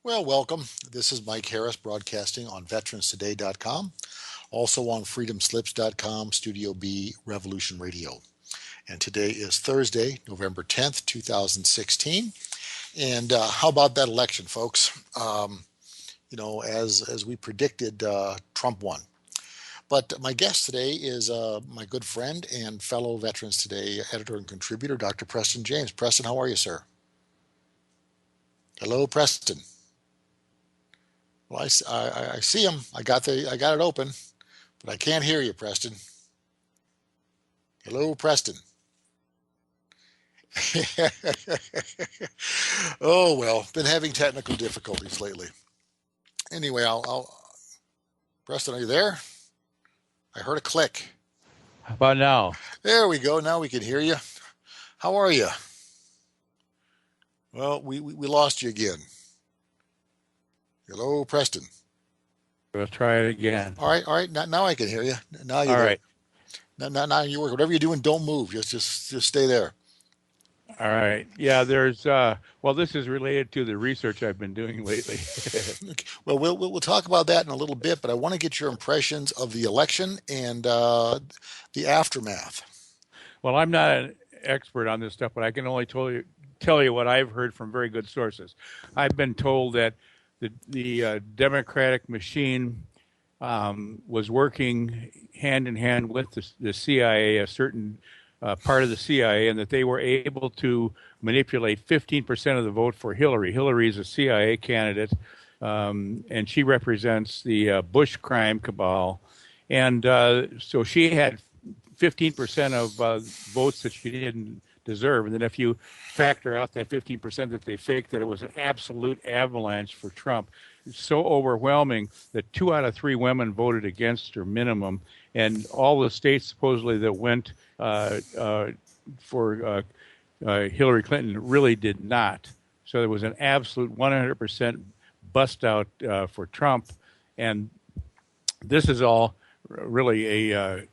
Well, welcome. This is Mike Harris broadcasting on veteranstoday.com, also on freedomslips.com, Studio B, Revolution Radio. And today is Thursday, November 10th, 2016. And how about that election, folks? As we predicted, Trump won. But my guest today is my good friend and fellow Veterans Today editor and contributor, Dr. Preston James. Preston, how are you, sir? Hello, Preston. Well, I see him. I got it open, but I can't hear you, Preston. Hello, Preston. Oh well, been having technical difficulties lately. Anyway, Preston, are you there? I heard a click. How about now? There we go. Now we can hear you. How are you? Well, we lost you again. Hello, Preston. We'll try it again. All right. Now I can hear you. Now you're All there. right. Now you work. Whatever you're doing, don't move. Just stay there. All right. Yeah, well, this is related to the research I've been doing lately. Okay. Well, we'll talk about that in a little bit, but I want to get your impressions of the election and the aftermath. Well, I'm not an expert on this stuff, but I can only tell you what I've heard from very good sources. I've been told that the Democratic machine was working hand in hand with the CIA, a certain part of the CIA, and that they were able to manipulate 15% of the vote for Hillary. Hillary is a CIA candidate, and she represents the Bush crime cabal. And so she had 15% of votes that she didn't deserve. And then if you factor out that 15% that they faked, that it was an absolute avalanche for Trump. It's so overwhelming that 2 out of 3 women voted against her minimum. And all the states supposedly that went for Hillary Clinton really did not. So there was an absolute 100% bust out for Trump. And this is all really a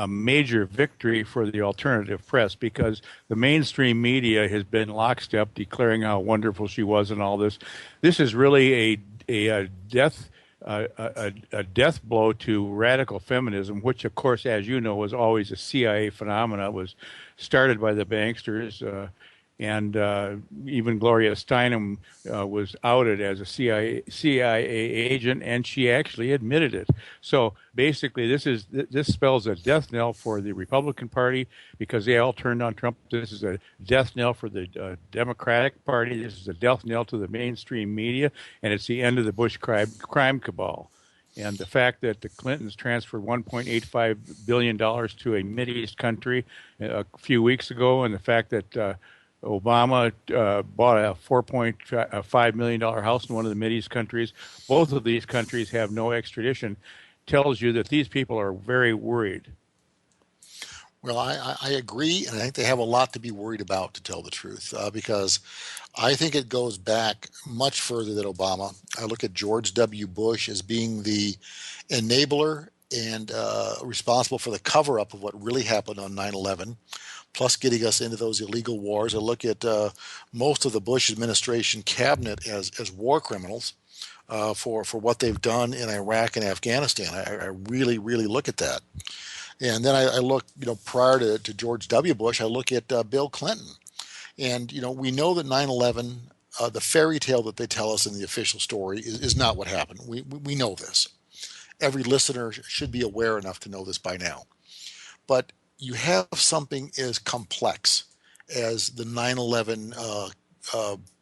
major victory for the alternative press, because the mainstream media has been lockstep declaring how wonderful she was and all this. This is really a death a death blow to radical feminism, which, of course, as you know, was always a CIA phenomena. It was started by the banksters, and even Gloria Steinem was outed as a CIA agent, and she actually admitted it. So basically, this spells a death knell for the Republican Party, because they all turned on Trump. This is a death knell for the Democratic Party. This is a death knell to the mainstream media, and it's the end of the Bush crime cabal. And the fact that the Clintons transferred $1.85 billion to a Mideast country a few weeks ago, and the fact that Obama bought a $4.5 million house in one of the Mideast countries. Both of these countries have no extradition. Tells you that these people are very worried. Well, I agree, and I think they have a lot to be worried about, to tell the truth, because I think it goes back much further than Obama. I look at George W. Bush as being the enabler and responsible for the cover up of what really happened on 9/11, plus getting us into those illegal wars. I look at most of the Bush administration cabinet as war criminals for what they've done in Iraq and Afghanistan. I really, really look at that. And then I look, prior to George W. Bush, I look at Bill Clinton. And, we know that 9/11, the fairy tale that they tell us in the official story is not what happened. We know this. Every listener should be aware enough to know this by now. But you have something as complex as the 9/11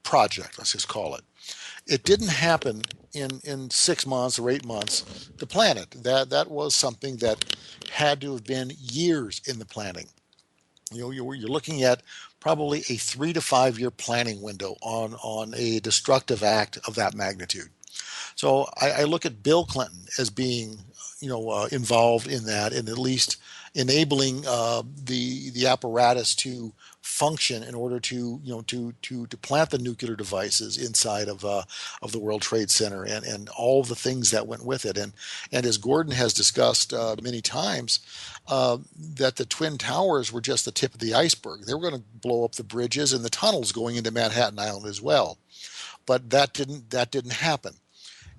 project, let's just call it. It didn't happen in 6 months or 8 months to plan it. That was something that had to have been years in the planning. You're looking at probably a 3 to 5 year planning window on a destructive act of that magnitude. So I look at Bill Clinton as being, involved in that, and at least enabling the apparatus to function in order to to plant the nuclear devices inside of the World Trade Center, and all the things that went with it. And as Gordon has discussed many times, that the Twin Towers were just the tip of the iceberg. They were going to blow up the bridges and the tunnels going into Manhattan Island as well. but that didn't happen.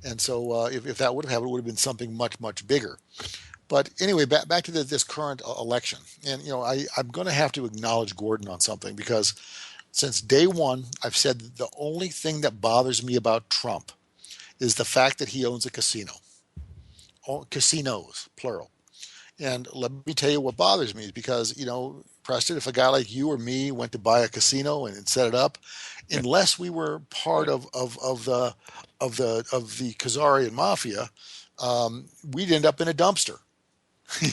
And so if that would have happened, it would have been something much bigger. But anyway, back to this current election, and I'm going to have to acknowledge Gordon on something because since day one, I've said that the only thing that bothers me about Trump is the fact that he owns a casino, casinos, plural. And let me tell you what bothers me is because, Preston, if a guy like you or me went to buy a casino and set it up, unless we were part of the Khazarian mafia, we'd end up in a dumpster.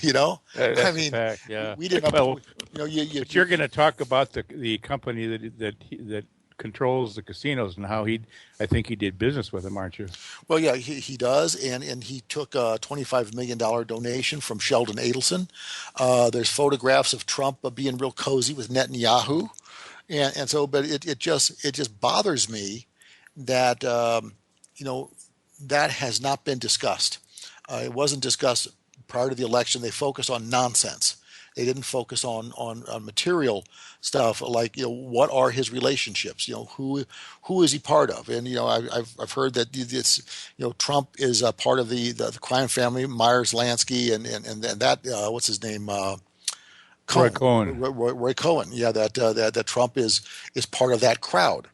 you know, I That's a mean, fact. Yeah. we'd end up, Well, but you you're going to talk about the company that controls the casinos and how I think he did business with them, aren't you? well, yeah, he does, and he took a $25 million donation from Sheldon Adelson. There's photographs of Trump being real cozy with Netanyahu, and so, but it just bothers me that you know that has not been discussed. It wasn't discussed prior to the election. They focused on nonsense. They didn't focus on material stuff like what are his relationships. Who is he part of? And I've heard that this Trump is a part of the crime family, Myers Lansky, and that what's his name, Roy Cohen, Cohen. Roy Cohen. Yeah, that Trump is part of that crowd.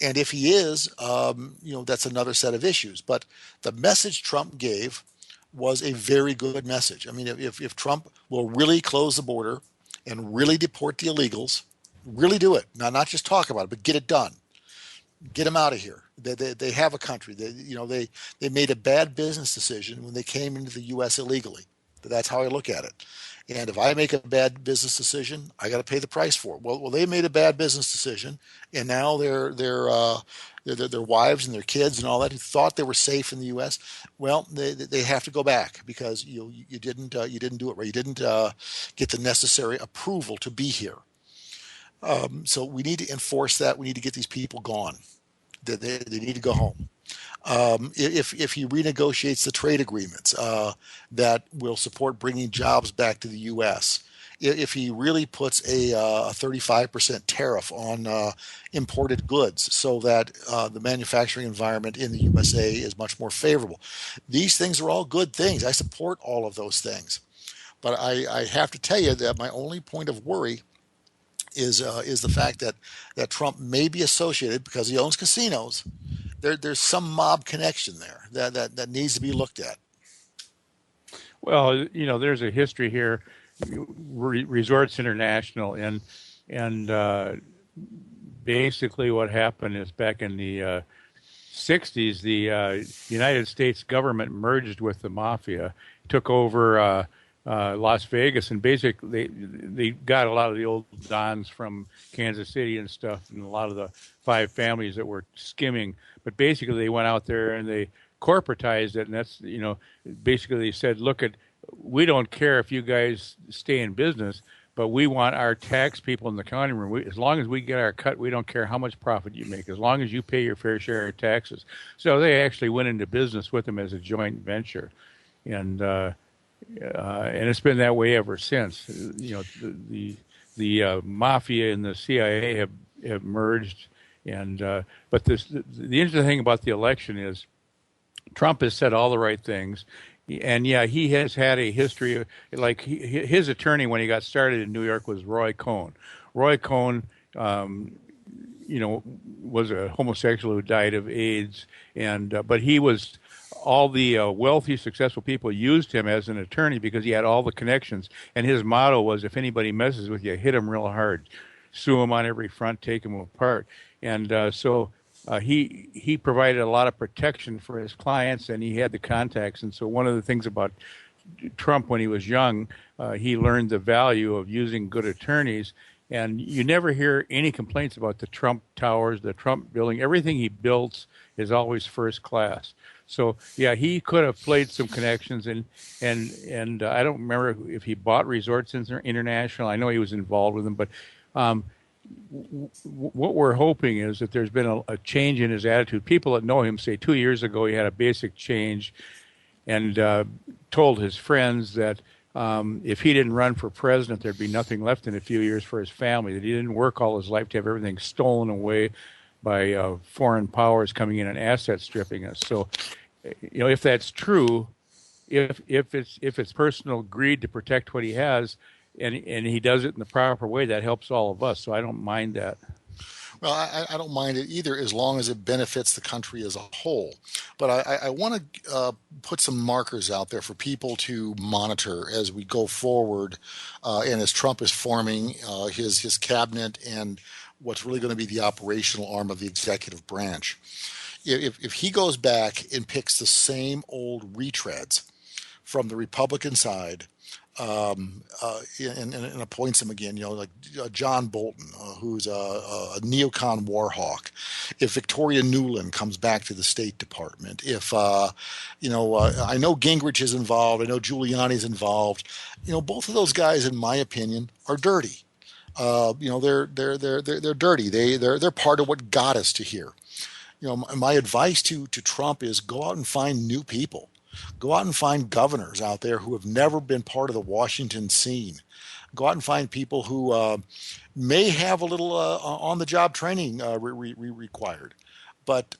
And if he is, that's another set of issues. But the message Trump gave was a very good message. I mean, if Trump will really close the border and really deport the illegals, really do it, not just talk about it, but get it done, get them out of here. They have a country. They made a bad business decision when they came into the U.S. illegally. That's how I look at it. And if I make a bad business decision, I got to pay the price for it. Well, they made a bad business decision, and now their wives and their kids and all that who thought they were safe in the U.S. Well, they have to go back because you didn't do it right. You didn't get the necessary approval to be here. So we need to enforce that. We need to get these people gone. They need to go home. If he renegotiates the trade agreements that will support bringing jobs back to the U.S., if he really puts a 35% tariff on imported goods so that the manufacturing environment in the USA is much more favorable. These things are all good things. I support all of those things. But I have to tell you that my only point of worry is the fact that Trump may be associated because he owns casinos. There's some mob connection there that needs to be looked at. Well, there's a history here, Resorts International, and basically what happened is back in the 60s, the United States government merged with the mafia, took over Las Vegas, and basically they got a lot of the old dons from Kansas City and stuff, and a lot of the five families that were skimming. But basically, they went out there and they corporatized it, and that's basically they said, look, we don't care if you guys stay in business, but we want our tax people in the counting room. As long as we get our cut, we don't care how much profit you make, as long as you pay your fair share of taxes. So they actually went into business with them as a joint venture, and it's been that way ever since. The mafia and the CIA have merged, and but the interesting thing about the election is Trump has said all the right things, and yeah, he has had a history of, like his attorney when he got started in New York was Roy Cohn. Roy Cohn, was a homosexual who died of AIDS, and but he was. All the wealthy, successful people used him as an attorney because he had all the connections. And his motto was, if anybody messes with you, hit him real hard. Sue him on every front, take him apart. And so he provided a lot of protection for his clients, and he had the contacts. And so one of the things about Trump when he was young, he learned the value of using good attorneys. And you never hear any complaints about the Trump towers, the Trump building. Everything he builds is always first class. So yeah, he could have played some connections, and I don't remember if he bought Resorts International. I know he was involved with them, but what we're hoping is that there's been a change in his attitude. People that know him say 2 years ago he had a basic change, and told his friends that if he didn't run for president, there'd be nothing left in a few years for his family. That he didn't work all his life to have everything stolen away. foreign powers coming in and asset stripping us. So, if that's true, if it's personal greed to protect what he has, and he does it in the proper way, that helps all of us. So I don't mind that. Well, I don't mind it either as long as it benefits the country as a whole. But I want to put some markers out there for people to monitor as we go forward, and as Trump is forming his cabinet and what's really going to be the operational arm of the executive branch. If he goes back and picks the same old retreads from the Republican side, and appoints him again, like John Bolton, who's a neocon war hawk. If Victoria Nuland comes back to the State Department, if I know Gingrich is involved, I know Giuliani's involved. Both of those guys, in my opinion, are dirty. They're dirty. They're part of what got us to here. My advice to Trump is go out and find new people. Go out and find governors out there who have never been part of the Washington scene. Go out and find people who may have a little on-the-job training required, but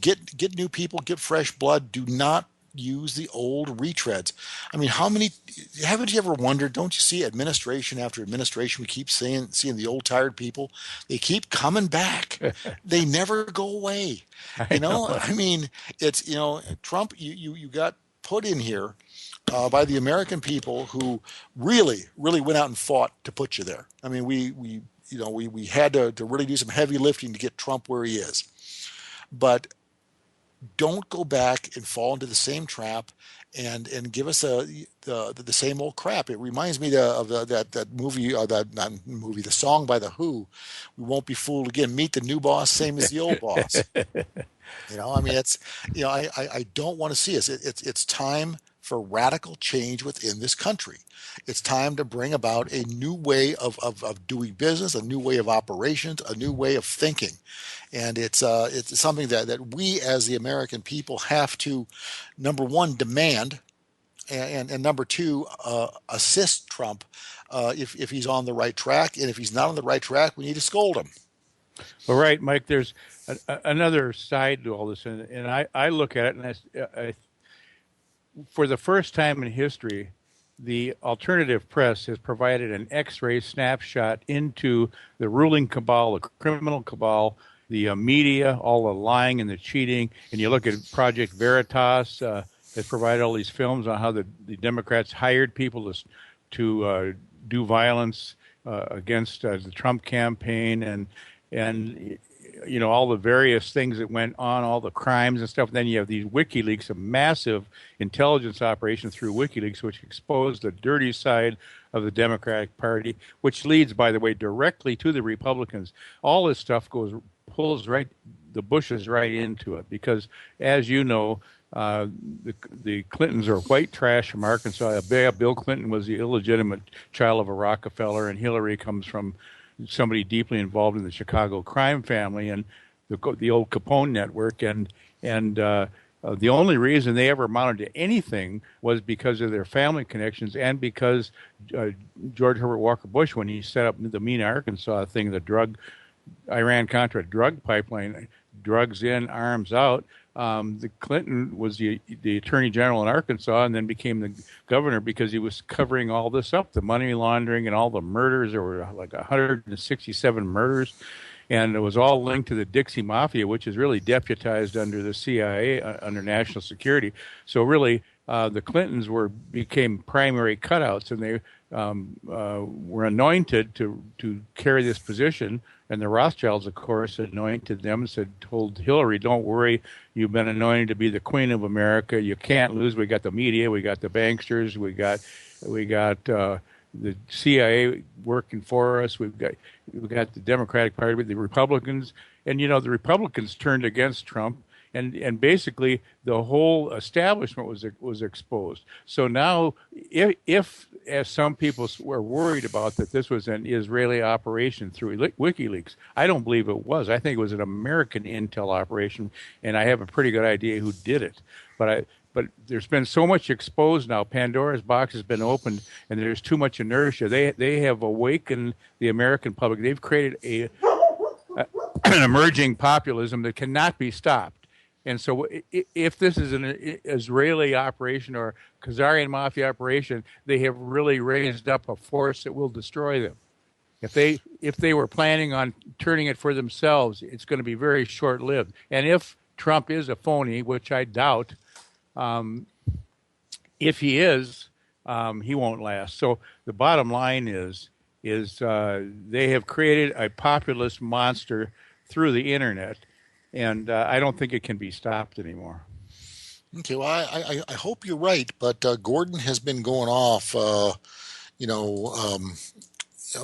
get new people, get fresh blood. Do not use the old retreads. I mean, haven't you ever wondered, don't you see administration after administration, we keep seeing the old tired people, they keep coming back. They never go away. I know. I mean, it's, Trump, you got put in here by the American people who really, really went out and fought to put you there. I mean, we had to really do some heavy lifting to get Trump where he is. But don't go back and fall into the same trap and give us the same old crap. It reminds me of that movie, not movie, the song by the Who. We won't be fooled again. Meet the new boss, same as the old boss. I mean, it's I don't want to see us. It's time for radical change within this country. It's time to bring about a new way of doing business, a new way of operations, a new way of thinking. And it's something that we as the American people have to, number one, demand, and number two, assist Trump if he's on the right track. And if he's not on the right track, we need to scold him. Well, right, Mike, there's another side to all this. And I look at it, and for the first time in history, the alternative press has provided an X-ray snapshot into the ruling cabal, the criminal cabal, the media, all the lying and the cheating. And you look at Project Veritas, has provided all these films on how the Democrats hired people to do violence against the Trump campaign, and all the various things that went on, all the crimes and stuff. And then you have these WikiLeaks, a massive intelligence operation through WikiLeaks, which exposed the dirty side of the Democratic Party, which leads, by the way, directly to the Republicans. All this stuff pulls the Bushes right into it, because, as you know, the Clintons are white trash from Arkansas. Bill Clinton was the illegitimate child of a Rockefeller, and Hillary comes from somebody deeply involved in the Chicago crime family and the old Capone network, and the only reason they ever amounted to anything was because of their family connections, and because George Herbert Walker Bush, when he set up the Mena, Arkansas thing, the Iran-Contra drug pipeline, drugs in, arms out. The Clinton was the attorney general in Arkansas, and then became the governor because he was covering all this up, the money laundering and all the murders. There were like 167 murders, and it was all linked to the Dixie Mafia, which is really deputized under the CIA, under national security. So really, the Clintons became primary cutouts, and they were anointed to carry this position. And the Rothschilds, of course, anointed them, told Hillary, don't worry, you've been anointed to be the Queen of America. You can't lose. We got the media, we got the banksters, we got the CIA working for us. We've got the Democratic Party, the Republicans, and the Republicans turned against Trump, and basically the whole establishment was exposed. So now, if as some people were worried about that this was an Israeli operation through WikiLeaks, I don't believe it was. I think it was an American intel operation, and I have a pretty good idea who did it. But there's been so much exposed now. Pandora's box has been opened, and there's too much inertia. They have awakened the American public. They've created an emerging populism that cannot be stopped. And so, if this is an Israeli operation or Khazarian mafia operation, they have really raised up a force that will destroy them. If they were planning on turning it for themselves, it's going to be very short lived. And if Trump is a phony, which I doubt, um, if he is, he won't last. So the bottom line is they have created a populist monster through the internet, and I don't think it can be stopped anymore. Okay, well, I hope you're right, but Gordon has been going off. You know, um,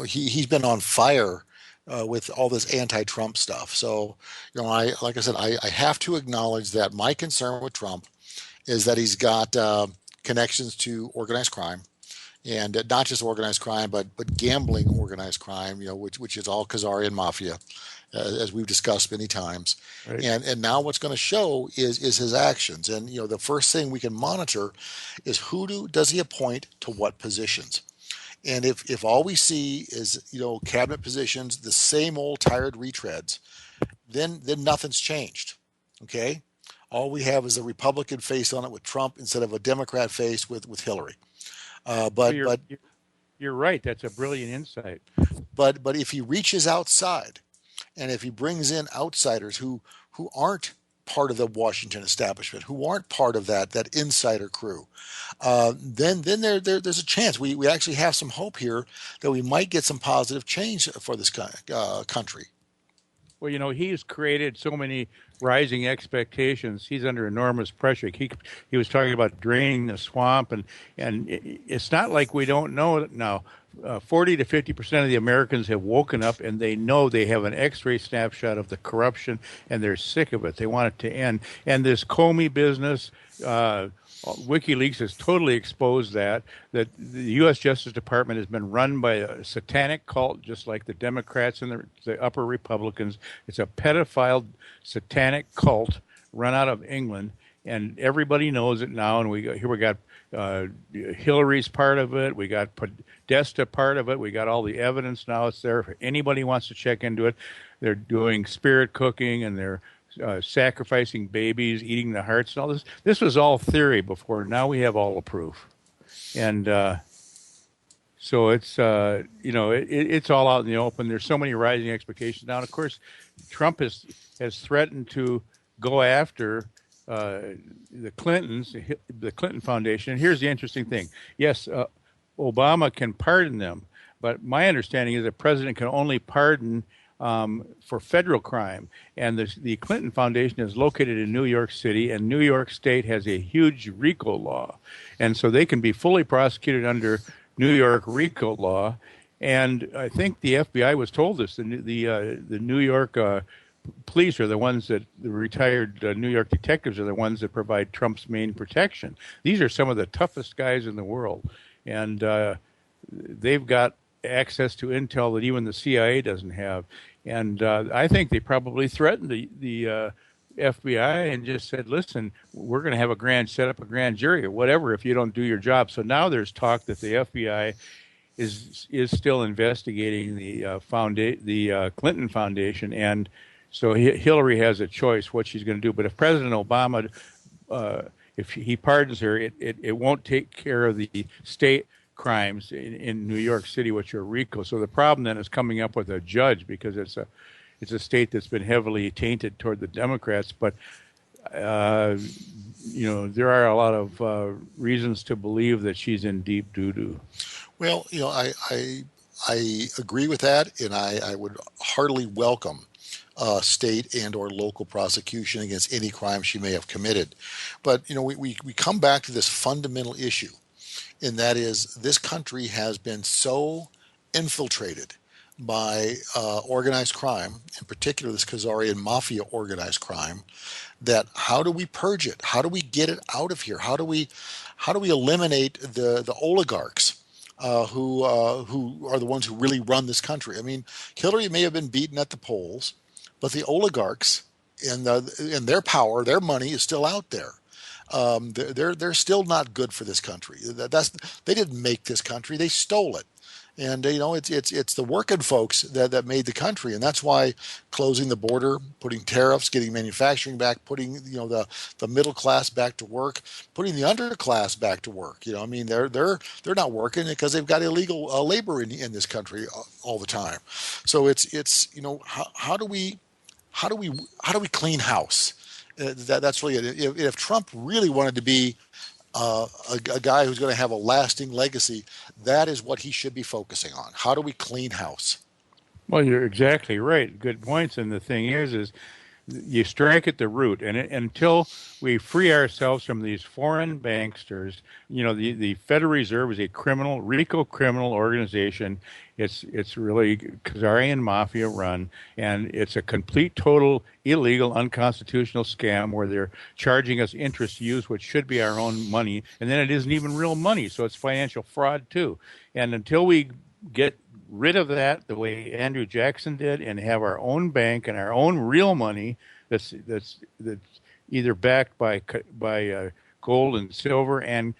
he's been on fire with all this anti-Trump stuff. So, like I said, I have to acknowledge that my concern with Trump is that he's got connections to organized crime, and not just organized crime, but gambling organized crime. Which is all Khazarian mafia, as we've discussed many times. Right. And now what's going to show is his actions. And the first thing we can monitor is does he appoint to what positions. And if all we see is cabinet positions, the same old tired retreads, then nothing's changed. Okay, all we have is a Republican face on it with Trump instead of a Democrat face with Hillary. Uh, Well, but you're but you're right. That's a brilliant insight. but if he reaches outside, and if he brings in outsiders who aren't part of the Washington establishment, who aren't part of that insider crew, then there's a chance we actually have some hope here that we might get some positive change for this country. Well, he's created so many rising expectations. He's under enormous pressure. He was talking about draining the swamp, and it's not like we don't know it now. 40 to 50% of the Americans have woken up and they know they have an X-ray snapshot of the corruption and they're sick of it. They want it to end. And this Comey business, WikiLeaks has totally exposed that the U.S. Justice Department has been run by a satanic cult, just like the Democrats and the upper Republicans. It's a pedophile satanic cult run out of England, and everybody knows it now. And we got Hillary's part of it. We got Podesta part of it. We got all the evidence now. It's there if anybody wants to check into it. They're doing spirit cooking and they're sacrificing babies, eating the hearts, and all this. This was all theory before. Now we have all the proof, and so it's all out in the open. There's so many rising expectations now. And of course, Trump has threatened to go after the Clintons, the Clinton Foundation. And here's the interesting thing: yes, Obama can pardon them, but my understanding is that president can only pardon for federal crime. And the Clinton Foundation is located in New York City, and New York State has a huge RICO law. And so they can be fully prosecuted under New York RICO law. And I think the FBI was told this. The New York police are the ones the retired New York detectives are the ones that provide Trump's main protection. These are some of the toughest guys in the world. And they've got access to intel that even the CIA doesn't have. And I think they probably threatened the FBI and just said, listen, we're going to have set up a grand jury or whatever if you don't do your job. So now there's talk that the FBI is still investigating the Clinton Foundation. And so Hillary has a choice what she's going to do. But if President Obama, if he pardons her, it won't take care of the state crimes in New York City, which are RICO. So the problem then is coming up with a judge because it's a state that's been heavily tainted toward the Democrats. But there are a lot of reasons to believe that she's in deep doo-doo. Well, I agree with that, and I would heartily welcome state and or local prosecution against any crime she may have committed. But we come back to this fundamental issue, and that is this country has been so infiltrated by organized crime, in particular this Khazarian mafia organized crime, that how do we purge it? How do we get it out of here? How do we eliminate the oligarchs who are the ones who really run this country? I mean, Hillary may have been beaten at the polls, but the oligarchs and their power, their money is still out there. They're still not good for this country. They didn't make this country; they stole it, And it's the working folks that made the country, and that's why closing the border, putting tariffs, getting manufacturing back, putting the middle class back to work, putting the underclass back to work. I mean, they're not working because they've got illegal labor in this country all the time. So it's how do we how do we clean house? That's really it. If Trump really wanted to be a guy who's going to have a lasting legacy, that is what he should be focusing on. How do we clean house? Well, you're exactly right. Good points. And the thing is you strike at the root, and until we free ourselves from these foreign banksters, the Federal Reserve is a criminal, RICO criminal organization. It's really Khazarian mafia run, and it's a complete, total, illegal, unconstitutional scam where they're charging us interest to use what should be our own money, and then it isn't even real money, so it's financial fraud too. And until we get rid of that the way Andrew Jackson did and have our own bank and our own real money that's either backed by gold and silver and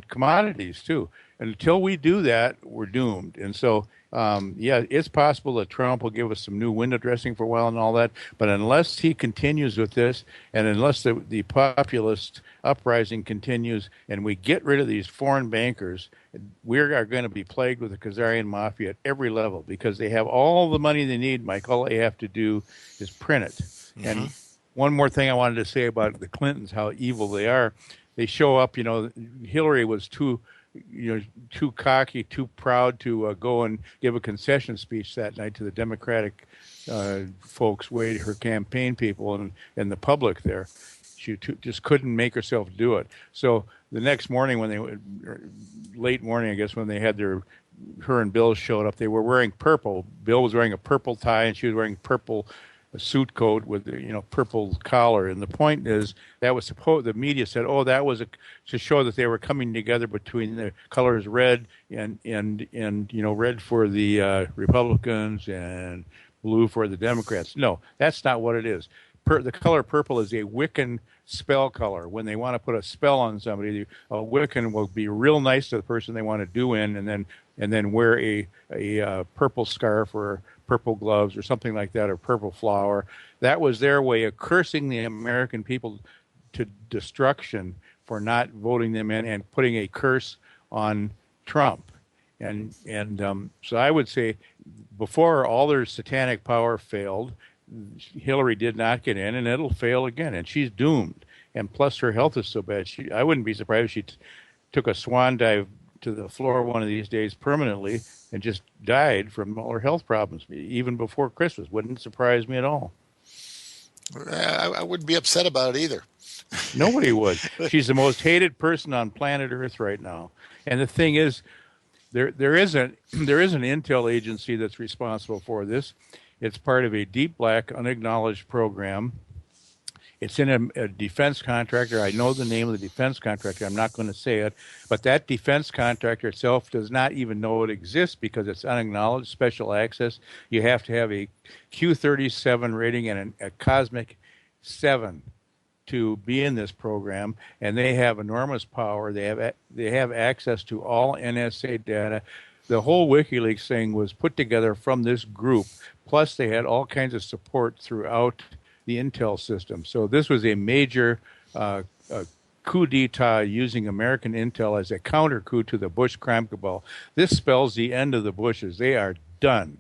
commodities too. And until we do that, we're doomed. And so, yeah, it's possible that Trump will give us some new window dressing for a while and all that. But unless he continues with this, and unless the populist uprising continues, and we get rid of these foreign bankers, we are going to be plagued with the Khazarian mafia at every level because they have all the money they need, Mike. All they have to do is print it. Mm-hmm. And one more thing I wanted to say about the Clintons, how evil they are. They show up, Hillary was too cocky, too proud to go and give a concession speech that night to the Democratic folks, her campaign people and the public there. She just couldn't make herself do it. So the next morning late morning, I guess, when they had her and Bill showed up, they were wearing purple. Bill was wearing a purple tie and she was wearing a suit coat with purple collar. And the point is that was the media said, that was to show that they were coming together between the colors red and red for the Republicans and blue for the Democrats. No, that's not what it is. The color purple is a Wiccan spell color. When they want to put a spell on somebody, a Wiccan will be real nice to the person they want to do in, and then wear a purple scarf or purple gloves or something like that, or purple flower. That was their way of cursing the American people to destruction for not voting them in and putting a curse on Trump. And so I would say before all their satanic power failed, Hillary did not get in, and it'll fail again, and she's doomed. And plus, her health is so bad. I wouldn't be surprised if she took a swan dive to the floor one of these days permanently and just died from all her health problems, even before Christmas. Wouldn't surprise me at all. I wouldn't be upset about it either. Nobody would. She's the most hated person on planet Earth right now. And the thing is, there is an intel agency that's responsible for this. It's part of a deep black, unacknowledged program. It's in a defense contractor. I know the name of the defense contractor. I'm not going to say it. But that defense contractor itself does not even know it exists because it's unacknowledged, special access. You have to have a Q37 rating and a Cosmic 7 to be in this program. And they have enormous power. They have access to all NSA data. The whole WikiLeaks thing was put together from this group. Plus, they had all kinds of support throughout the intel system. So this was a major coup d'etat using American intel as a counter coup to the Bush crime cabal. This spells the end of the Bushes. They are done.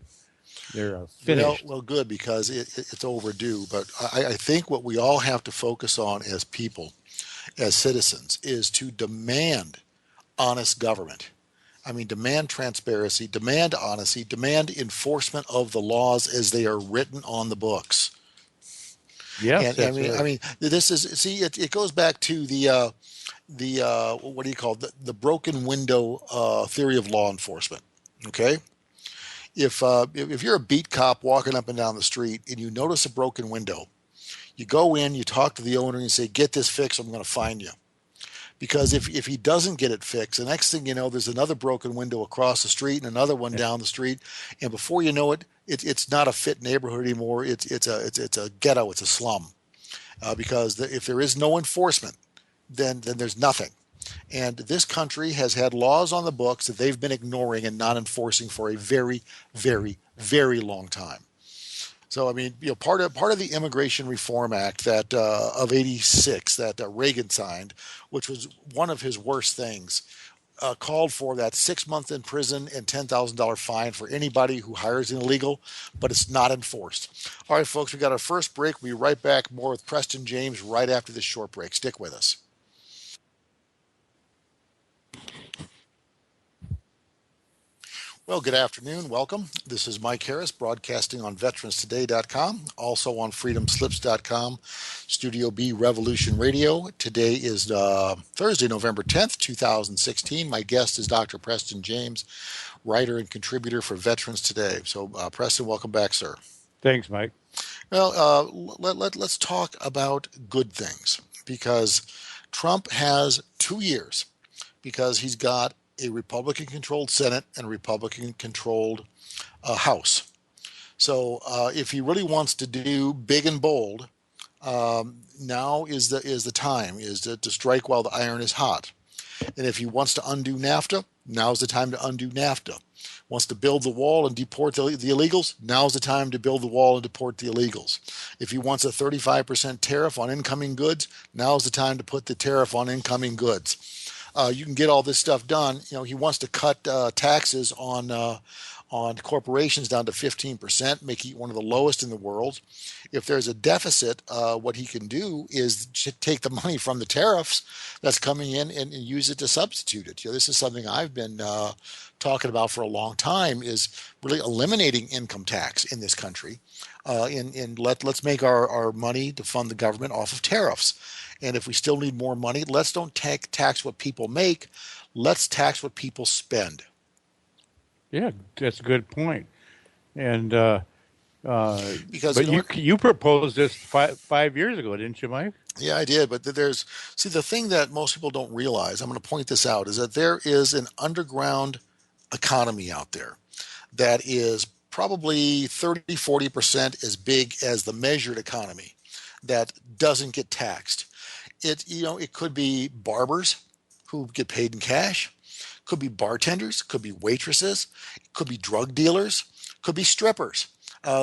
They're finished. Well, good, because it's overdue. But I think what we all have to focus on as people, as citizens, is to demand honest government. I mean, demand transparency, demand honesty, demand enforcement of the laws as they are written on the books. Yes, and I mean, this is it goes back to the what do you call it? The broken window theory of law enforcement. Okay, if you're a beat cop walking up and down the street and you notice a broken window, you go in, you talk to the owner, and you say, "Get this fixed. I'm going to fine you." Because if he doesn't get it fixed, the next thing you know, there's another broken window across the street and another one down the street, and before you know it, it's not a fit neighborhood anymore. It's a ghetto. It's a slum. Because if there is no enforcement, then there's nothing. And this country has had laws on the books that they've been ignoring and not enforcing for a very, very, very long time. So I mean, part of the Immigration Reform Act that of '86 that Reagan signed, which was one of his worst things, called for that 6 months in prison and $10,000 fine for anybody who hires an illegal, but it's not enforced. All right, folks, we got our first break. We'll be right back more with Preston James right after this short break. Stick with us. Well, good afternoon. Welcome. This is Mike Harris broadcasting on veteranstoday.com, also on freedomslips.com, Studio B Revolution Radio. Today is Thursday, November 10th, 2016. My guest is Dr. Preston James, writer and contributor for Veterans Today. So, Preston, welcome back, sir. Thanks, Mike. Well, let's talk about good things because Trump has 2 years because he's got a Republican controlled Senate and a Republican controlled House. So if he really wants to do big and bold, now is the time to strike while the iron is hot. And if he wants to undo NAFTA, now's the time to undo NAFTA. Wants to build the wall and deport the illegals, now's the time to build the wall and deport the illegals. If he wants a 35% tariff on incoming goods, now's the time to put the tariff on incoming goods. You can get all this stuff done. He wants to cut taxes on corporations down to 15%, make it one of the lowest in the world. If there's a deficit, what he can do is take the money from the tariffs that's coming in and use it to substitute it. This is something I've been talking about for a long time, is really eliminating income tax in this country. Let's make our money to fund the government off of tariffs. And if we still need more money, let's don't tax what people make. Let's tax what people spend. Yeah, that's a good point. And Because but you proposed this 5 years ago, didn't you, Mike? yeah, I did. But the thing that most people don't realize, I'm going to point this out, is that there is an underground economy out there that is probably 30-40% as big as the measured economy that doesn't get taxed. It could be barbers who get paid in cash, could be bartenders, could be waitresses, could be drug dealers, could be strippers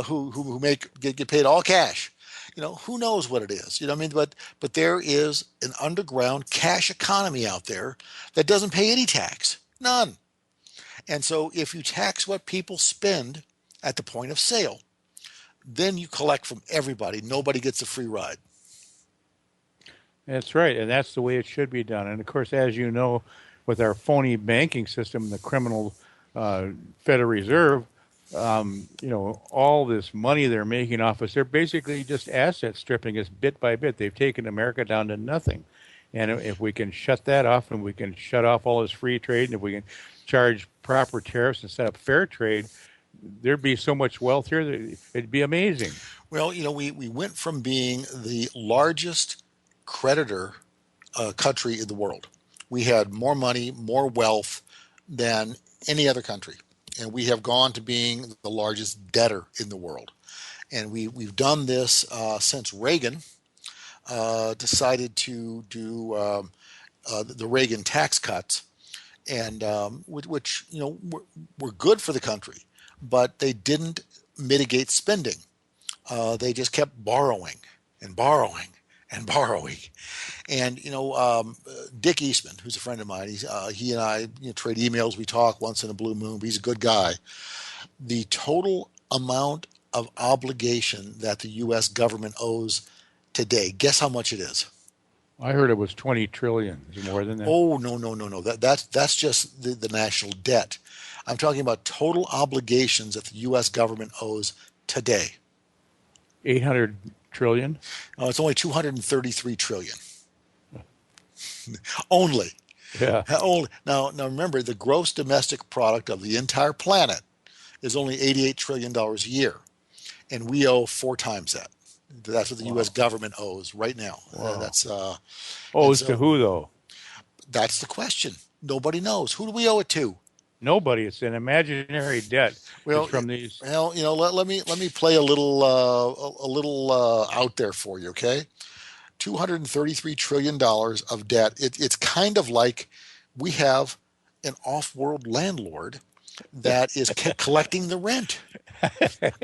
who get paid all cash. Who knows what it is? What I mean? But there is an underground cash economy out there that doesn't pay any tax, none. And so if you tax what people spend at the point of sale, then you collect from everybody. Nobody gets a free ride. That's right, and that's the way it should be done. And of course, as you know, with our phony banking system, the criminal Federal Reserve, all this money they're making off us, they're basically just asset stripping us bit by bit. They've taken America down to nothing. And if we can shut that off, and we can shut off all this free trade, and if we can charge proper tariffs and set up fair trade, there'd be so much wealth here that it'd be amazing. Well, we went from being the largest creditor country in the world. We had more money, more wealth than any other country. And we have gone to being the largest debtor in the world. And we've done this since Reagan decided to do the Reagan tax cuts, and which were good for the country, but they didn't mitigate spending. They just kept borrowing and borrowing and borrowing. And Dick Eastman, who's a friend of mine, he and I trade emails. We talk once in a blue moon. But he's a good guy. The total amount of obligation that the U.S. government owes today, guess how much it is? I heard it was 20 trillion. Is it more than that? Oh, no, no, no, no. That's just the national debt. I'm talking about total obligations that the U.S. government owes today. 800 trillion? It's only 233 trillion. Only. Yeah. Only. Now, remember, the gross domestic product of the entire planet is only $88 trillion a year. And we owe 4 times that. That's what the U.S. government owes right now. Wow. Owes to who, though? That's the question. Nobody knows. Who do we owe it to? Nobody. It's an imaginary debt. Well, it's from these. Well, let me play a little out there for you, okay? $233 trillion of debt. It's kind of like we have an off-world landlord that is collecting the rent.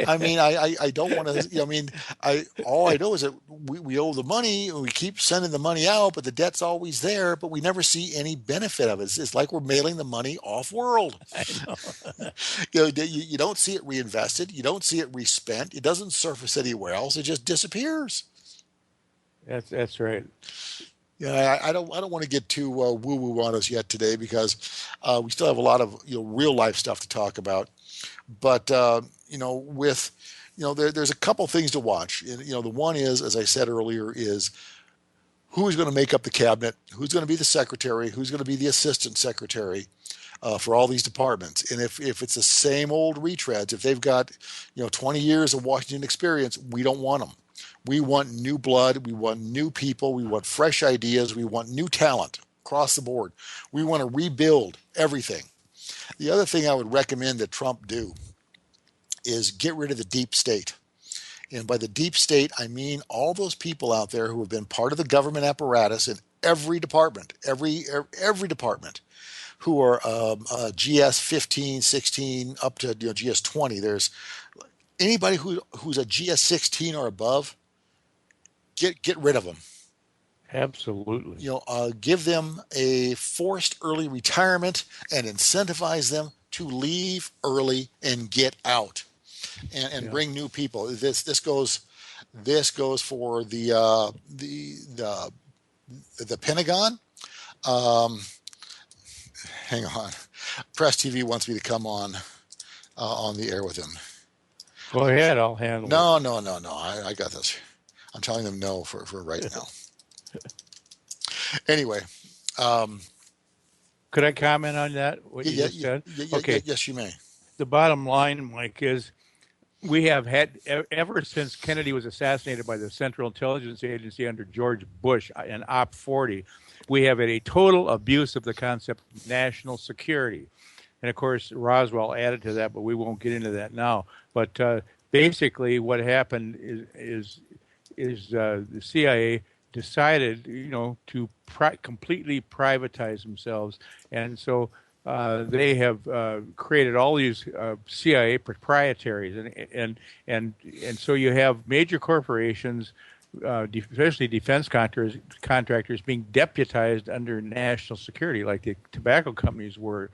I mean, I don't want to. I mean, I all I know is that we owe the money, and we keep sending the money out, but the debt's always there, but we never see any benefit of it. It's like we're mailing the money off world. I know. You don't see it reinvested, you don't see it respent, it doesn't surface anywhere else. It just disappears. That's right. Yeah, I don't want to get too woo woo on us yet today because we still have a lot of real life stuff to talk about. But with there's a couple things to watch. The one is, as I said earlier, is who's going to make up the cabinet, who's going to be the secretary, who's going to be the assistant secretary for all these departments. And if it's the same old retreads, if they've got 20 years of Washington experience, we don't want them. We want new blood. We want new people. We want fresh ideas. We want new talent across the board. We want to rebuild everything. The other thing I would recommend that Trump do is get rid of the deep state. And by the deep state, I mean all those people out there who have been part of the government apparatus in every department, every department, who are GS 15, 16, up to GS 20. There's anybody who's a GS 16 or above. Get rid of them. Absolutely. Give them a forced early retirement and incentivize them to leave early and get out, and bring new people. This goes for the Pentagon. Hang on, Press TV wants me to come on the air with him. Go ahead, I'll handle it. No. I got this. I'm telling them no for right now. Anyway, could I comment on that? What you just said? Okay. Yes, you may. The bottom line, Mike, is we have had ever since Kennedy was assassinated by the Central Intelligence Agency under George Bush and Op 40, we have had a total abuse of the concept of national security. And of course, Roswell added to that, but we won't get into that now. But basically, what happened is the CIA decided, to completely privatize themselves, and so they have created all these CIA proprietaries, and so you have major corporations, especially defense contractors, being deputized under national security, like the tobacco companies were.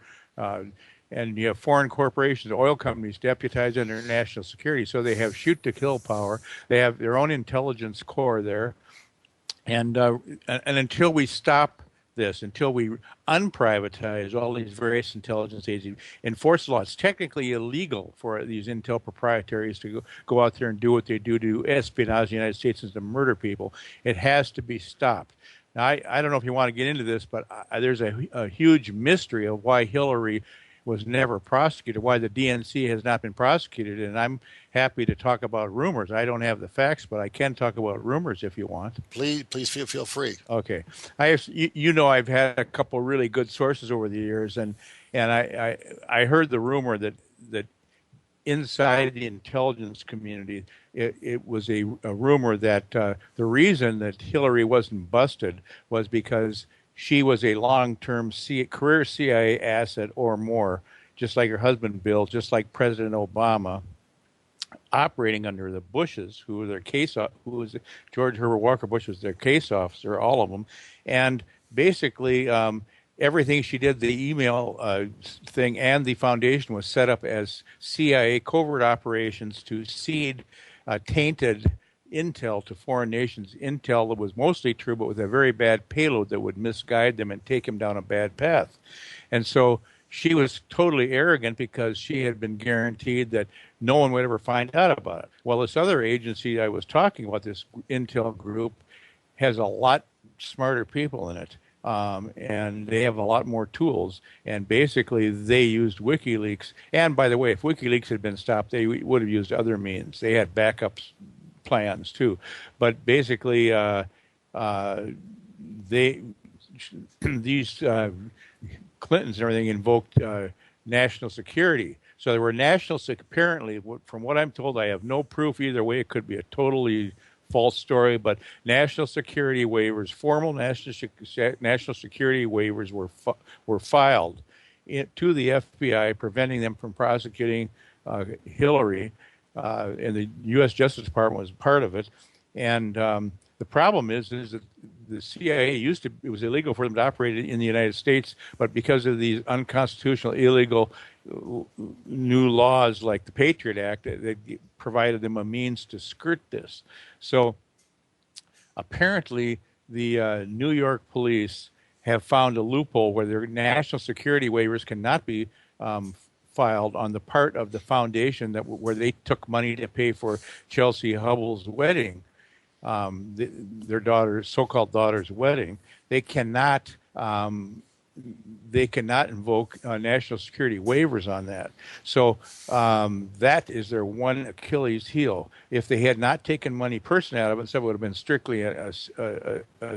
And you have foreign corporations, oil companies deputized under national security. So they have shoot-to-kill power. They have their own intelligence corps there. And until we stop this, until we unprivatize all these various intelligence agencies, enforce the law, it's technically illegal for these intel proprietaries to go out there and do what they do to espionage the United States and to murder people. It has to be stopped. Now, I don't know if you want to get into this, but there's a huge mystery of why Hillary was never prosecuted, why the DNC has not been prosecuted, and I'm happy to talk about rumors. I don't have the facts, but I can talk about rumors if you want. Please feel free. Okay. I've had a couple really good sources over the years, and I heard the rumor that inside the intelligence community, it was a rumor that the reason that Hillary wasn't busted was because she was a long-term career CIA asset or more, just like her husband Bill, just like President Obama, operating under the Bushes, who was George Herbert Walker Bush was their case officer, all of them, and basically everything she did, the email thing and the foundation, was set up as CIA covert operations to seed tainted intel to foreign nations, intel that was mostly true, but with a very bad payload that would misguide them and take them down a bad path. And so she was totally arrogant because she had been guaranteed that no one would ever find out about it. Well, this other agency I was talking about, this intel group, has a lot smarter people in it. And they have a lot more tools. And basically, they used WikiLeaks. And by the way, if WikiLeaks had been stopped, they would have used other means. They had backups plans too, but basically, these Clintons and everything invoked national security. So there were apparently, from what I'm told, I have no proof either way. It could be a totally false story, but national security waivers, formal national security waivers were filed to the FBI, preventing them from prosecuting Hillary, and the U.S. Justice Department was part of it. And the problem is that the CIA it was illegal for them to operate in the United States, but because of these unconstitutional, illegal new laws like the Patriot Act, that provided them a means to skirt this. So apparently, the New York police have found a loophole where their national security waivers cannot be filed on the part of the foundation where they took money to pay for Chelsea Hubbell's wedding, their so-called daughter's wedding. They cannot invoke national security waivers on that. So that is their one Achilles heel. If they had not taken money personally out of it, so it would have been strictly a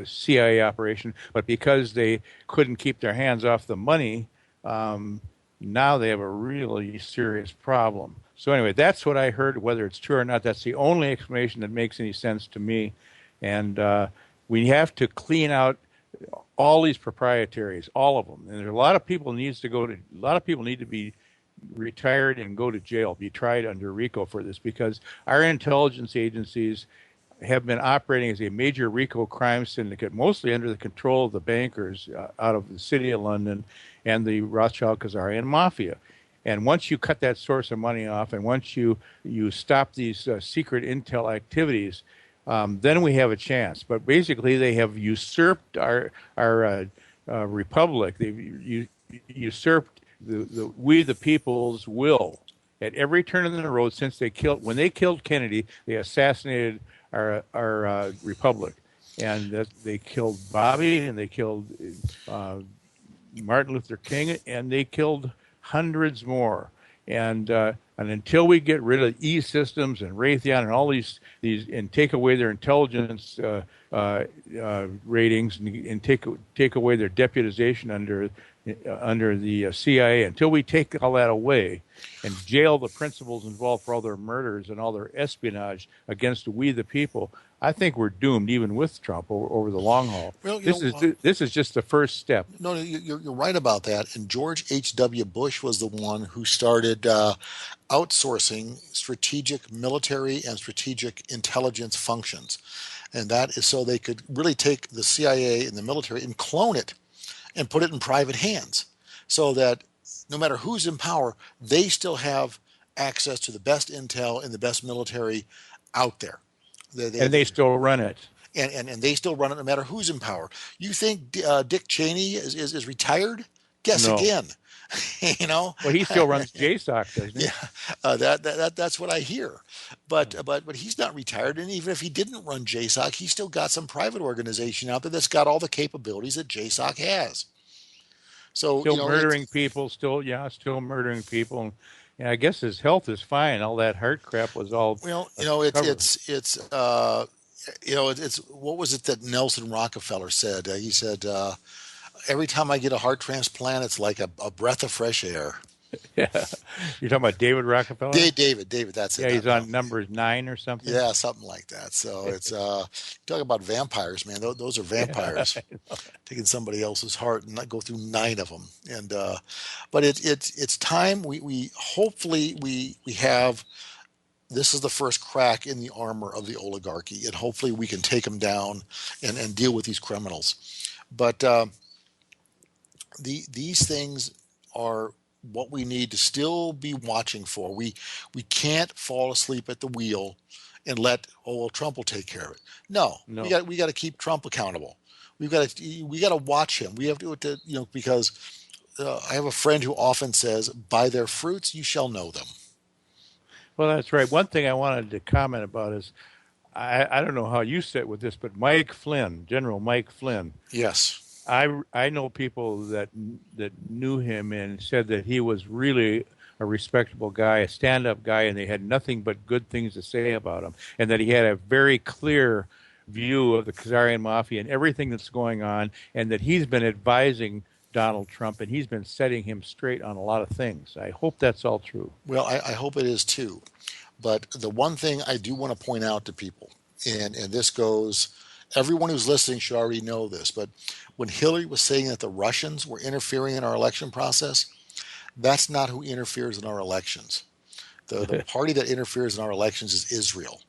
CIA operation. But because they couldn't keep their hands off the money, now they have a really serious problem. So anyway, that's what I heard. Whether it's true or not, that's the only explanation that makes any sense to me. And we have to clean out all these proprietaries, all of them. And there are a lot of people need to be retired and go to jail, be tried under RICO for this, because our intelligence agencies have been operating as a major RICO crime syndicate, mostly under the control of the bankers out of the City of London and the Rothschild-Khazarian mafia. And once you cut that source of money off, and once you stop these secret intel activities, then we have a chance. But basically, they have usurped our republic. They've usurped we the people's will at every turn in the road since when they killed Kennedy. They assassinated our republic, and they killed Bobby, and they killed Martin Luther King, and they killed hundreds more. And until we get rid of E-Systems and Raytheon and all these and take away their intelligence ratings and take away their deputization under the CIA, until we take all that away and jail the principals involved for all their murders and all their espionage against we the people, I think we're doomed, even with Trump, over the long haul. Well, this is just the first step. No, you're right about that. And George H.W. Bush was the one who started outsourcing strategic military and strategic intelligence functions. And that is so they could really take the CIA and the military and clone it and put it in private hands, so that no matter who's in power, they still have access to the best intel and the best military out there. They still run it. And they still run it no matter who's in power. You think Dick Cheney is retired? Guess No. again. Well, he still runs JSOC, doesn't he? Yeah, that's what I hear. But he's not retired, and even if he didn't run JSOC, he's still got some private organization out there that's got all the capabilities that JSOC has. So still murdering people, still murdering people. And I guess his health is fine. All that heart crap was all. Well, it's what was it that Nelson Rockefeller said? He said, every time I get a heart transplant, it's like a breath of fresh air. Yeah. You're talking about David Rockefeller? David, that's it. Yeah, he's on numbers 9 or something. Yeah, something like that. So it's talk about vampires, man. Those are vampires taking somebody else's heart and not go through 9 of them. And but it's time we hopefully we have. This is the first crack in the armor of the oligarchy, and hopefully we can take them down and deal with these criminals. But these things are what we need to still be watching for. We can't fall asleep at the wheel and let Trump will take care of it. No. We got to keep Trump accountable. We got to watch him. We have to because I have a friend who often says, "By their fruits you shall know them." Well, that's right. One thing I wanted to comment about is I don't know how you sit with this, but Mike Flynn, General Mike Flynn. Yes. I know people that knew him and said that he was really a respectable guy, a stand-up guy, and they had nothing but good things to say about him, and that he had a very clear view of the Khazarian Mafia and everything that's going on, and that he's been advising Donald Trump, and he's been setting him straight on a lot of things. I hope that's all true. Well, I hope it is too. But the one thing I do want to point out to people, and this goes, everyone who's listening should already know this, but when Hillary was saying that the Russians were interfering in our election process, that's not who interferes in our elections. The party that interferes in our elections is Israel.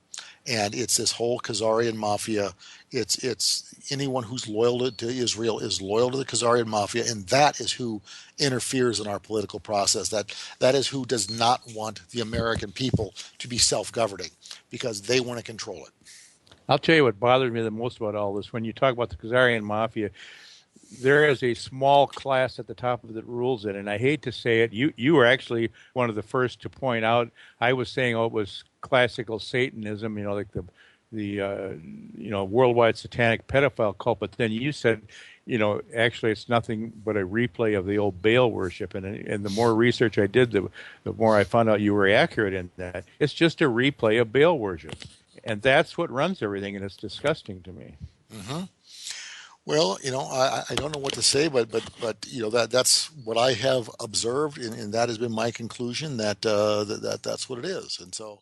And it's this whole Khazarian mafia. It's anyone who's loyal to Israel is loyal to the Khazarian mafia, and that is who interferes in our political process. That is who does not want the American people to be self-governing because they want to control it. I'll tell you what bothers me the most about all this. When you talk about the Khazarian mafia, there is a small class at the top of that rules it, and I hate to say it. You were actually one of the first to point out. I was saying, oh, it was classical Satanism, like the worldwide satanic pedophile cult. But then you said, actually it's nothing but a replay of the old Baal worship. And the more research I did, the more I found out you were accurate in that. It's just a replay of Baal worship, and that's what runs everything, and it's disgusting to me. Mm-hmm. Well, I don't know what to say, but that's what I have observed, and that has been my conclusion that that's what it is, and so.